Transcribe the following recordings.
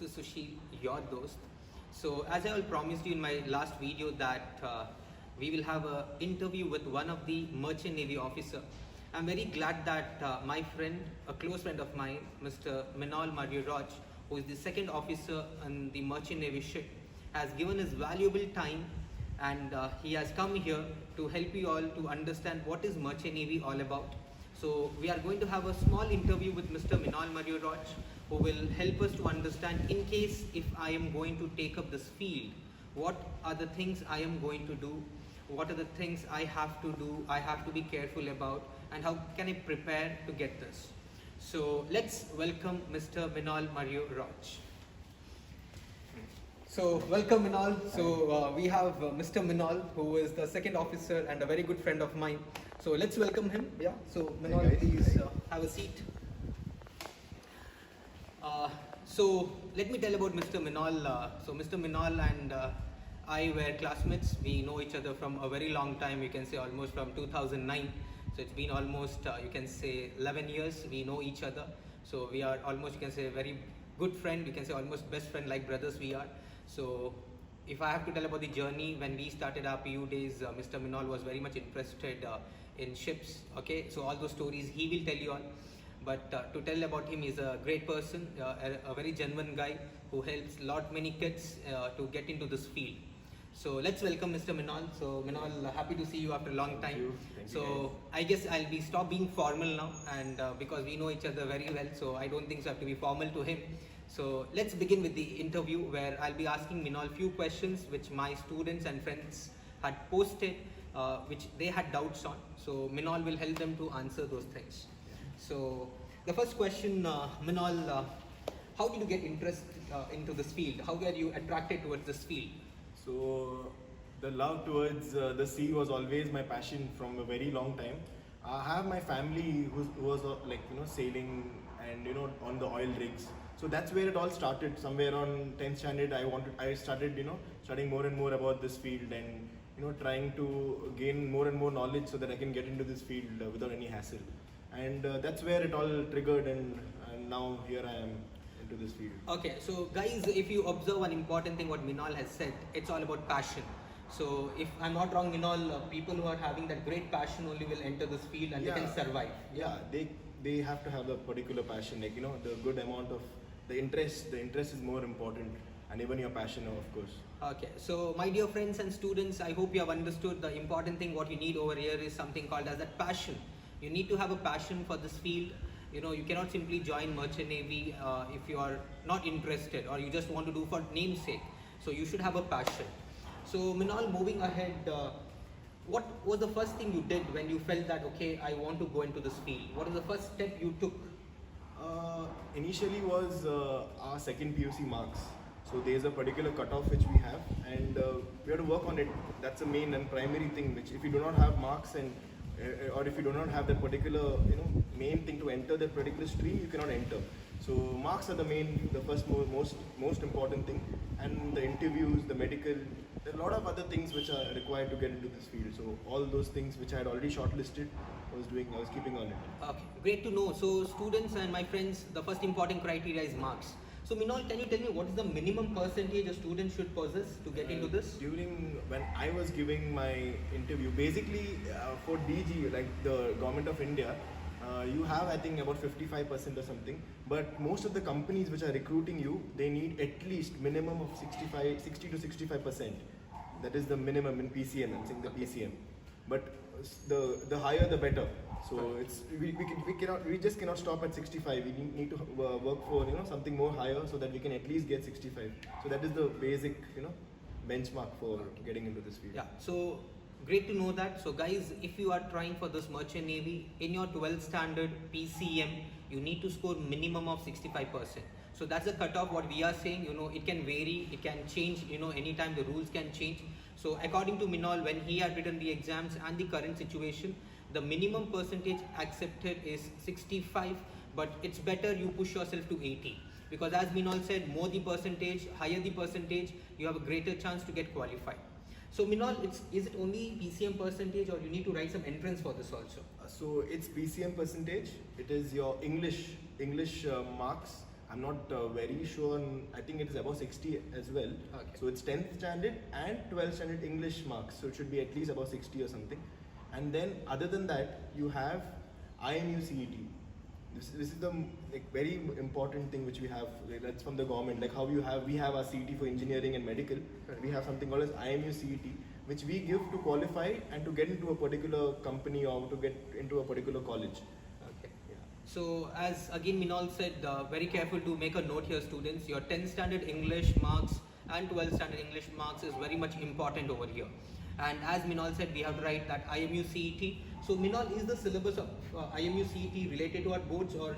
This is Sushil, your dost. So as I promised you in my last video that we will have an interview with one of the Merchant Navy officer. I'm very glad that my friend, a close friend of mine, Mr. Minal Marioraj, who is the second officer on the Merchant Navy ship, has given his valuable time and he has come here to help you all to understand what is Merchant Navy all about. So we are going to have a small interview with Mr. Minal Marioraj, who will help us to understand, in case if I am going to take up this field, what are the things I am going to do, what are the things I have to do, I have to be careful about, and how can I prepare to get this. So let's welcome Mr. Minal Marioraj. So welcome Minal. So we have Mr. Minal, who is the second officer and a very good friend of mine. So let's welcome him. Yeah. So Minal, please have a seat. So let me tell about Mr. Minal. So Mr. Minal and I were classmates. We know each other from a very long time. You can say almost from 2009. So it's been almost you can say 11 years. We know each other. So we are almost, you can say, a very good friend. You can say almost best friend, like brothers we are. So if I have to tell about the journey, when we started our PU days, Mr. Minal was very much interested in ships. Okay, so all those stories he will tell you all. But to tell about him, he's a great person, a very genuine guy who helps many kids to get into this field. So let's welcome Mr. Minal. So Minal, happy to see you after a long time. Thank you So I guess I'll stop being formal now, and because we know each other very well, so I don't think so I have to be formal to him. So let's begin with the interview, where I'll be asking Minal few questions which my students and friends had posted, which they had doubts on. So Minal will help them to answer those things. So the first question, Minal, how did you get interested into this field? How were you attracted towards this field? So the love towards the sea was always my passion from a very long time. I have my family who was sailing and on the oil rigs. So that's where it all started. Somewhere on 10th standard, I started studying more and more about this field and trying to gain more and more knowledge so that I can get into this field without any hassle. And that's where it all triggered, and now here I am into this field. Okay, so guys, if you observe one important thing what Minal has said, it's all about passion. So if I'm not wrong, Minal, people who are having that great passion only will enter this field and they can survive. Yeah, they have to have a particular passion, like the good amount of the interest. The interest is more important, and even your passion, of course. Okay, so my dear friends and students, I hope you have understood the important thing. What you need over here is something called as that passion. You need to have a passion for this field. You cannot simply join Merchant Navy if you are not interested or you just want to do for namesake. So you should have a passion. So Minal, moving ahead, what was the first thing you did when you felt that, okay, I want to go into this field? What was the first step you took? Initially was our second PUC marks. So there's a particular cutoff which we have, and we have to work on it. That's the main and primary thing, which if you do not have marks and or if you do not have that particular main thing to enter that particular stream, you cannot enter. So marks are the first most important thing, and the interviews, the medical, there are a lot of other things which are required to get into this field. So all those things which I had already shortlisted, I was keeping on it. Okay, great to know. So students and my friends, the first important criteria is marks. So Minal, can you tell me what is the minimum percentage a student should possess to get into this? During when I was giving my interview, basically for DG, like the Government of India, you have I think about 55% or something. But most of the companies which are recruiting you, they need at least minimum of 60 to 65%. That is the minimum in PCM. I'm saying the PCM. But the higher the better. So it's we just cannot stop at 65. We need to work for something more higher so that we can at least get 65. So that is the basic benchmark for getting into this field. Yeah. So great to know that. So guys, if you are trying for this Merchant Navy in your 12th standard PCM, you need to score minimum of 65%. So that's the cutoff. What we are saying, it can vary, it can change. Anytime the rules can change. So according to Minal, when he had written the exams and the current situation, the minimum percentage accepted is 65, but it's better you push yourself to 80, because as Minal said, more the percentage, higher the percentage, you have a greater chance to get qualified. So Minal, is it only PCM percentage, or you need to write some entrance for this also? So it's PCM percentage. It is your English marks I'm not very sure. I think it is above 60 as well. Okay. So it's 10th standard and 12th standard English marks. So it should be at least above 60 or something. And then other than that, you have IMU CET. This is the like very important thing which we have. That's from the government. Like how we have our CET for engineering and medical. We have something called as IMU CET, which we give to qualify and to get into a particular company or to get into a particular college. Okay. Yeah. So as again Minal said, very careful to make a note here, students. Your 10th standard English marks and 12th standard English marks is very much important over here. And as Minal said, we have to write that IMU CET. So Minal, is the syllabus of IMU CET related to our boards, or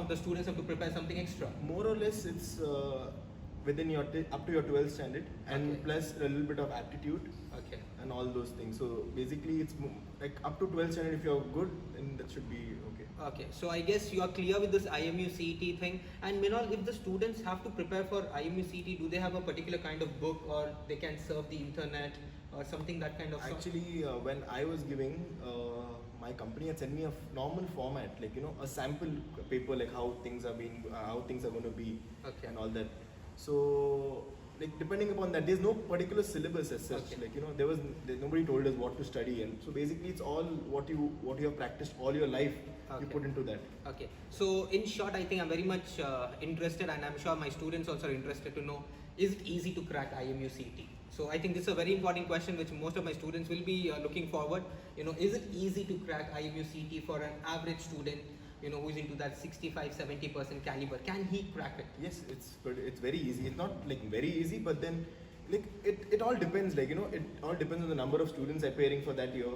the students have to prepare something extra? More or less, it's within your up to your 12th standard, and Okay. plus a little bit of aptitude Okay. and all those things. So basically, it's like up to 12th standard. If you're good, then that should be okay. Okay, so I guess you are clear with this IMU CET thing. And Minal, if the students have to prepare for IMU CET, do they have a particular kind of book, or they can surf the internet or something that kind of sort? Actually, when I was giving, my company had sent me a normal format, like a sample paper, like how things are going to be, Okay. and all that. So, like depending upon that, there's no particular syllabus as such. Okay. Like nobody told us what to study, and so basically it's all what you have practiced all your life. You Okay. put into that. Okay, so in short, I think I'm very much interested, and I'm sure my students also are interested to know, is it easy to crack IMU CET? So I think this is a very important question which most of my students will be looking forward. Is it easy to crack IMU CET for an average student, who is into that 65-70% caliber? Can he crack it? Yes, it's very easy. It's not like very easy, but then like it all depends. Like it all depends on the number of students appearing for that year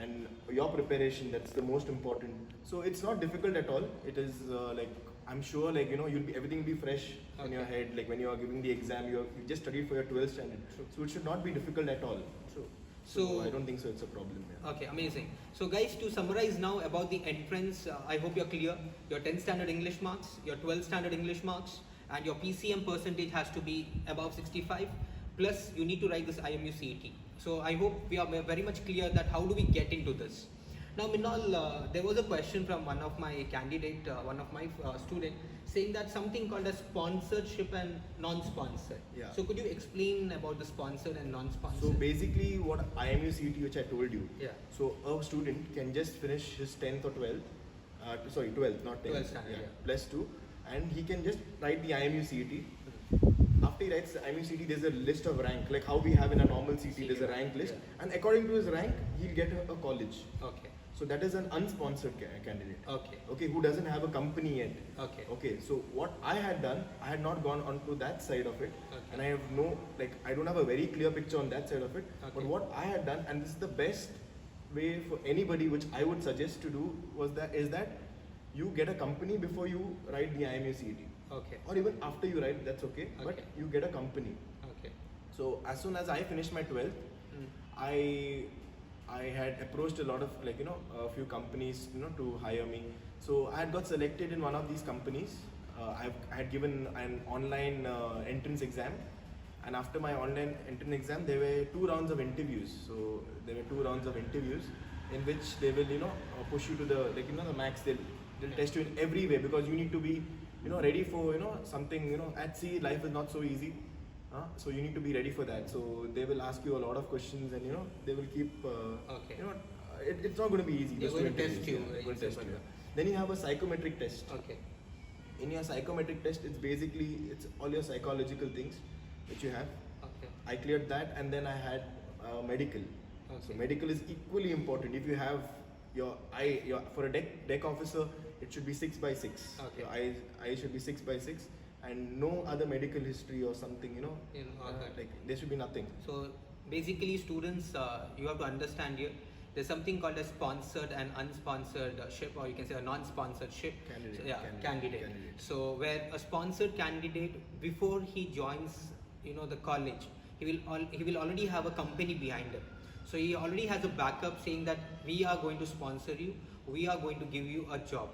and your preparation. That's the most important. So it's not difficult at all. It is like I'm sure like everything will be fresh in your Okay. head. Like when you are giving the exam, you just studied for your 12th standard. True. So it should not be difficult at all. True. So I don't think so. It's a problem. Yeah. Okay, amazing. So guys, to summarize now about the entrance, I hope you're clear. Your 10th standard English marks, your 12th standard English marks, and your PCM percentage has to be above 65. Plus, you need to write this IMU CET. So I hope we are very much clear that how do we get into this. Now, Minal, there was a question from one of my candidate, one of my student, saying that something called as sponsorship and non-sponsored. Yeah. So could you explain about the sponsored and non-sponsored? So basically, what IMU CET, which I told you. Yeah. So a student can just finish his 10th or 12th. 12th, not 10th. 12th standard, yeah. Plus 2, and he can just write the IMU CET. After he writes the IMU CET, there's a list of rank, like how we have in a normal CET. There's a rank list, Yeah. and according to his rank, he'll get a college. Okay. So that is an unsponsored candidate. Okay. Okay, who doesn't have a company yet. Okay. Okay, so what I had done, I had not gone onto that side of it, Okay. and I have I don't have a very clear picture on that side of it. Okay. But what I had done, and this is the best way for anybody, which I would suggest to do, is that you get a company before you write the IMU CET, Okay. or even after you write, that's okay. But Okay. you get a company. Okay. So as soon as I finished my 12th, Mm. I had approached a lot of a few companies to hire me. So I had got selected in one of these companies. I had given an online entrance exam, and after my online entrance exam, there were 2 rounds of interviews. So there were 2 rounds of interviews in which they will push you to the the max. They'll test you in every way, because you need to be ready for something. At sea, life is not so easy. So you need to be ready for that. So they will ask you a lot of questions, and they will keep. Okay. It's not going to be easy. They're those going to two test interviews. you, Yeah, they're going to in test you. simple. Then you have a psychometric test. Okay. In your psychometric test, it's all your psychological things which you have. Okay. I cleared that, and then I had medical. So Okay. medical is equally important. If you have for a deck officer, it should be 6x6. Okay. Your eye should be 6x6, and no other medical history or something. Okay. Like there should be nothing. So basically, students, you have to understand here. There's something called a sponsored and unsponsored ship, or you can say a non-sponsored ship. Candidate, So, yeah, candidate. candidate. So where a sponsored candidate, before he joins, the college, he will already have a company behind him. So he already has a backup saying that we are going to sponsor you, we are going to give you a job.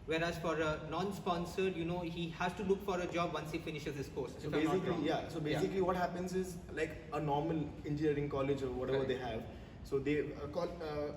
Whereas for a non-sponsored, he has to look for a job once he finishes his course. So if I'm not basically, wrong. yeah. So basically, what happens is, like a normal engineering college or whatever Correct. they have, So they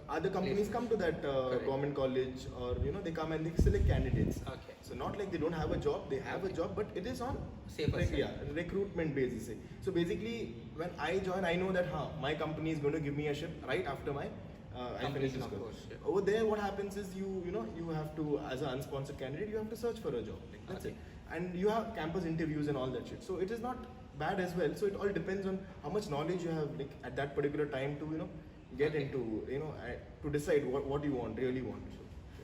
other companies come to that Correct. government college, or they come and they select candidates. Okay. So not like they don't have a job, they have a Okay. job, but it is on Safer side. recruitment basis. So basically, when I join, I know that my company is going to give me a ship right after my I finish Completion this of course. course, yeah. Over there, what happens is you have to, as an unsponsored candidate, you have to search for a job. Like, that's Okay. it. And you have campus interviews and all that shit. So it is not bad as well. So it all depends on how much knowledge you have, like, at that particular time to get Okay. into to decide what you really want.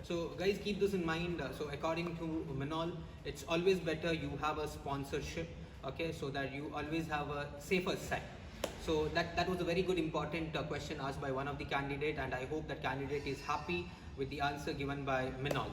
So guys, keep this in mind. So according to Minol, it's always better you have a sponsorship, okay, so that you always have a safer side. So that was a very good important question asked by one of the candidate, and I hope that candidate is happy with the answer given by Minol.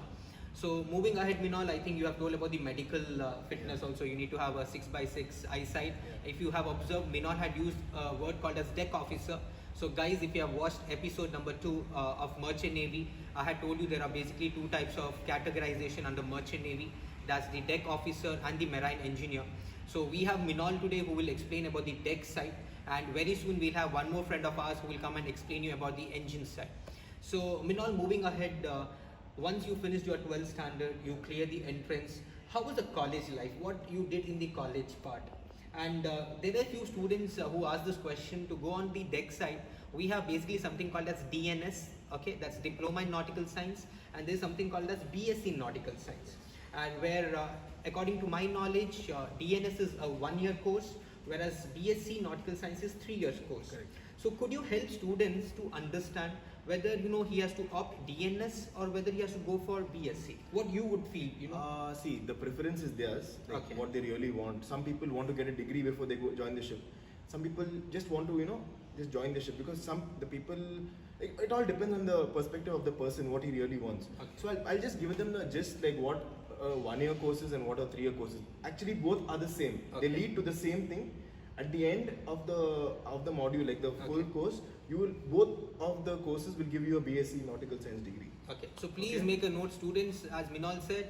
So moving ahead, Minol, I think you have told about the medical fitness also. You need to have a 6x6 eyesight. Yeah. If you have observed, Minol had used a word called as deck officer. So guys, if you have watched episode number 2 of Merchant Navy, I had told you there are basically 2 types of categorization under Merchant Navy. That's the deck officer and the marine engineer. So we have Minol today who will explain about the deck side, and very soon we'll have one more friend of ours who will come and explain you about the engine side. So Minol, moving ahead, once you finished your 12th standard, you clear the entrance. How was the college life? What you did in the college part? And there were few students who asked this question. To go on the deck side, we have basically something called as DNS, okay, that's Diploma in Nautical Science, and there's something called as BSc in Nautical Science. And where, according to my knowledge, DNS is a 1-year course, whereas BSc Nautical Science is 3 years course. Correct. So could you help students to understand whether he has to opt DNS or whether he has to go for BSc? What you would feel, See, the preference is theirs, like Okay. what they really want. Some people want to get a degree before they join the ship. Some people just want to, just join the ship, because the people, it all depends on the perspective of the person, what he really wants. Okay. So I'll just give them the gist, like what 1-year courses and what are 3-year courses. Actually, both are the same. Okay. They lead to the same thing. At the end of the module, like the full Okay. course, both of the courses will give you a BSc Nautical Science degree. Okay, so please Okay. make a note, students. As Minol said,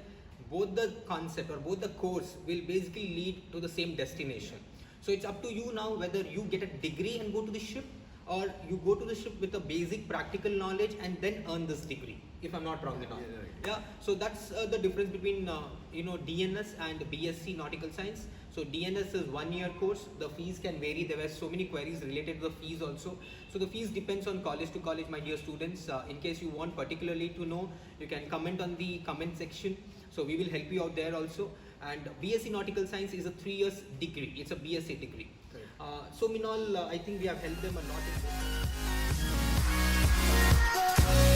both the concept or both the course will basically lead to the same destination. So it's up to you now whether you get a degree and go to the ship, or you go to the ship with a basic practical knowledge and then earn this degree. If I'm not wrong, Minol. Yeah, right. Yeah. So that's the difference between DNS and BSc Nautical Science. So DNS is 1-year course. The fees can vary. There were so many queries related to the fees also. So the fees depends on college to college, my dear students. In case you want particularly to know, you can comment on the comment section. So we will help you out there also. And BSc Nautical Science is a 3 years degree. It's a BSc degree. Correct. So Minol, I think we have helped them a lot in this.